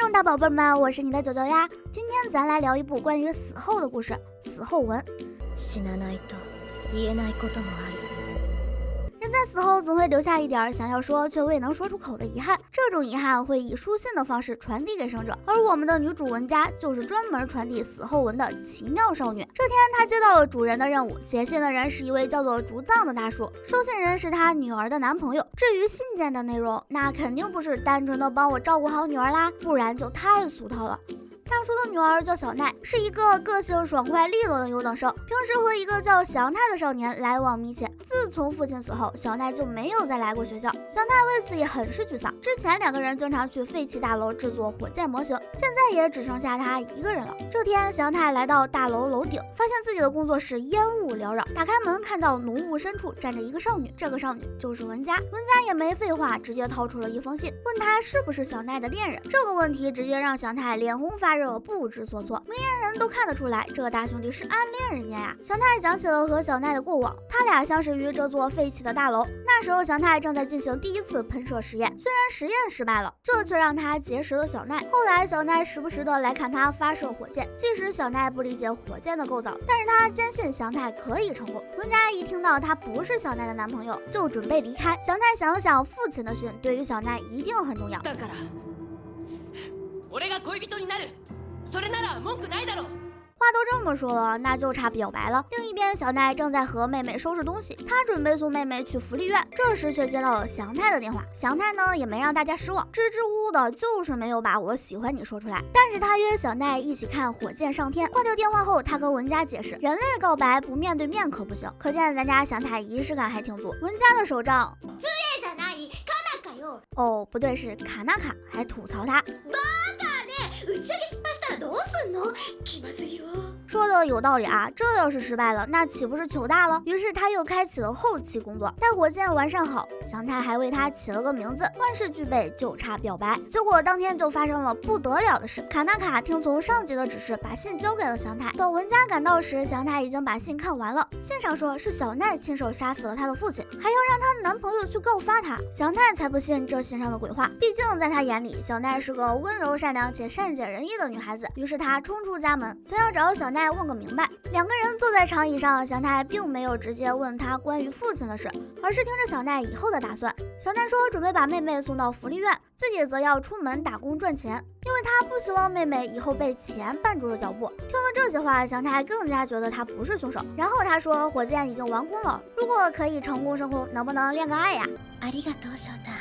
众大宝贝们，我是你的九九呀。今天咱来聊一部关于死后的故事，死后文。死なないと言えないこともある。人在死后总会留下一点想要说却未能说出口的遗憾，这种遗憾会以书信的方式传递给生者，而我们的女主文佳就是专门传递死后文的奇妙少女。这天她接到了主人的任务，写信的人是一位叫做竹藏的大叔，收信人是她女儿的男朋友。至于信件的内容，那肯定不是单纯的帮我照顾好女儿啦，不然就太俗套了。大叔的女儿叫小奈，是一个个性爽快利落的优等生，平时和一个叫祥太的少年来往密切。自从父亲死后，小奈就没有再来过学校，祥太为此也很是沮丧。之前两个人经常去废弃大楼制作火箭模型，现在也只剩下他一个人了。这天，祥太来到大楼楼顶，发现自己的工作室烟雾缭绕，打开门看到浓雾深处站着一个少女，这个少女就是文佳。文佳也没废话，直接掏出了一封信，问他是不是小奈的恋人。这个问题直接让祥太脸红发热，不知所措。明眼人都看得出来，这个大兄弟是暗恋人家呀。祥太讲起了和小奈的过往，他俩相识于这座废弃的大楼。那时候祥太正在进行第一次喷射实验，虽然实验失败了，这却让他结识了小奈。后来小奈时不时的来看他发射火箭，即使小奈不理解火箭的构造，但是他坚信祥太可以成功。文佳一听到他不是小奈的男朋友，就准备离开。祥太想了想，父亲的信对于小奈一定很重要。话都这么说了，那就差表白了。另一边，小奈正在和妹妹收拾东西，她准备送妹妹去福利院，这时却接到了祥太的电话。祥太呢也没让大家失望，支支吾吾的，就是没有把我喜欢你说出来。但是他约小奈一起看火箭上天。挂掉电话后，他跟文佳解释，人类告白不面对面可不行。可见咱家祥太仪式感还挺足。文佳的手账哦，不对，是卡纳卡，还吐槽他。说的有道理啊，这要是失败了，那岂不是糗大了？于是他又开启了后期工作，待火箭完善好，祥太还为他起了个名字，万事俱备，就差表白。结果当天就发生了不得了的事，卡纳卡听从上级的指示，把信交给了祥太。等文佳赶到时，祥太已经把信看完了，信上说是小奈亲手杀死了他的父亲，还要让她男朋友去告发他。祥太才不信这信上的鬼话，毕竟在他眼里，小奈是个温柔善良且善解人意的女孩子。于是他冲出家门，想要找小奈问个明白。两个人坐在长椅上，祥太并没有直接问他关于父亲的事，而是听着小奈以后的打算。小奈说准备把妹妹送到福利院，自己则要出门打工赚钱，因为他不希望妹妹以后被钱绊住了脚步。听了这些话，祥太更加觉得他不是凶手。然后他说火箭已经完工了，如果可以成功升空，能不能恋个爱呀？ありがとう翔太。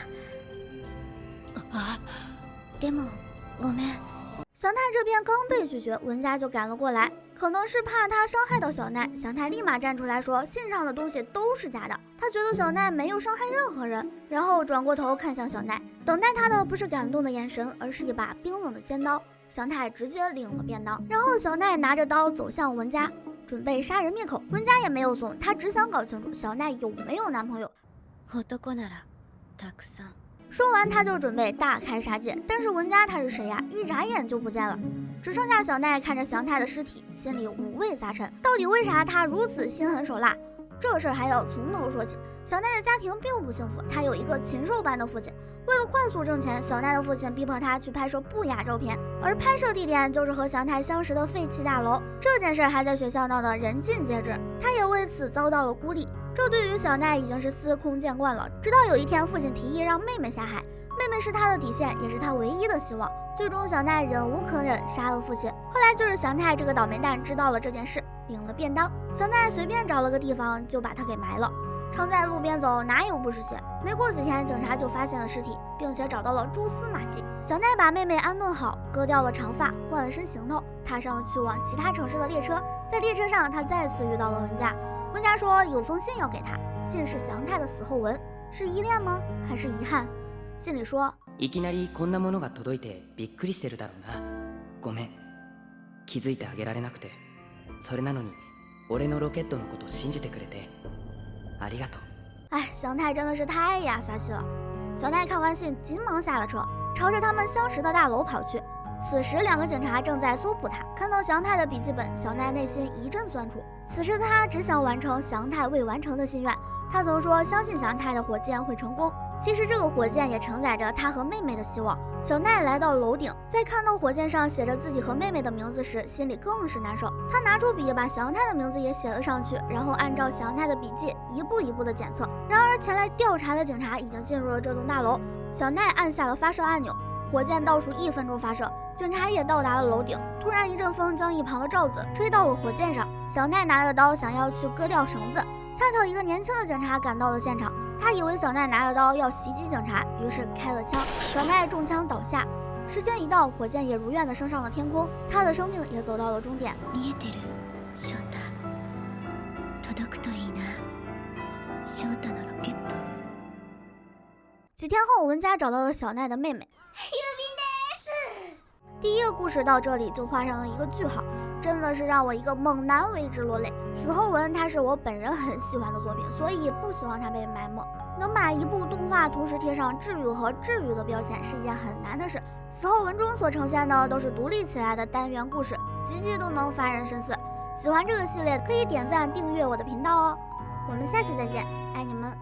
でもごめん。祥太这边刚被拒绝，文佳就赶了过来，可能是怕他伤害到小奈，祥太立马站出来说信上的东西都是假的，他觉得小奈没有伤害任何人，然后转过头看向小奈，等待他的不是感动的眼神，而是一把冰冷的尖刀。祥太直接领了便当，然后小奈拿着刀走向文佳，准备杀人灭口。文佳也没有怂，他只想搞清楚小奈有没有男朋友。男ならたくさん。说完他就准备大开杀戒，但是文佳他是谁呀？一眨眼就不见了，只剩下小奈看着祥太的尸体，心里五味杂陈。到底为啥他如此心狠手辣？这事儿还要从头说起。小奈的家庭并不幸福，他有一个禽兽般的父亲。为了快速挣钱，小奈的父亲逼迫他去拍摄不雅照片，而拍摄地点就是和祥太相识的废弃大楼。这件事还在学校闹得人尽皆知，他也为此遭到了孤立。这对于小奈已经是司空见惯了。直到有一天，父亲提议让妹妹下海，妹妹是他的底线，也是他唯一的希望。最终小奈忍无可忍，杀了父亲。后来就是祥太这个倒霉蛋知道了这件事，领了便当，小奈随便找了个地方就把他给埋了。常在路边走，哪有不湿鞋？没过几天，警察就发现了尸体，并且找到了蛛丝马迹。小奈把妹妹安顿好，割掉了长发，换了身行头，踏上了去往其他城市的列車。在列车上，他再次遇到了文佳。文佳说有封信要给他，信是祥太的死后文，是依恋吗？还是遗憾？信里说，いきなりこんなものが届いてびっくりしてるだろうな。ごめん、気づいてあげられなくて。それなのに俺のロケットのこと信じてくれてありがとう。哎，祥太真的是太雅撒气了。小奈看完信，急忙下了车，朝着他们相识的大楼跑去。此时两个警察正在搜捕他，看到祥太的笔记本，小奈内心一阵酸楚。此时的他只想完成祥太未完成的心愿。他曾说相信祥太的火箭会成功，其实这个火箭也承载着他和妹妹的希望。小奈来到楼顶，在看到火箭上写着自己和妹妹的名字时，心里更是难受。他拿出笔把小阳太的名字也写了上去，然后按照小阳太的笔记一步一步的检测。然而前来调查的警察已经进入了这栋大楼，小奈按下了发射按钮，火箭倒数1分钟发射，警察也到达了楼顶。突然一阵风将一旁的罩子吹到了火箭上，小奈拿着刀想要去割掉绳子，恰巧一个年轻的警察赶到了现场，他以为小奈拿着刀要袭击警察，于是开了枪，小奈中枪倒下。时间一到，火箭也如愿的升上了天空，他的生命也走到了终点。見えてる翔太、届くといいな、翔太のロケット。几天后，文佳找到了小奈的妹妹。第一个故事到这里就画上了一个句号，真的是让我一个猛男为之落泪。死后文它是我本人很喜欢的作品，所以不希望它被埋没。能把一部动画同时贴上治愈和治愈的标签是一件很难的事。死后文中所呈现的都是独立起来的单元故事，集集都能发人深思。喜欢这个系列可以点赞订阅我的频道哦。我们下期再见，爱你们，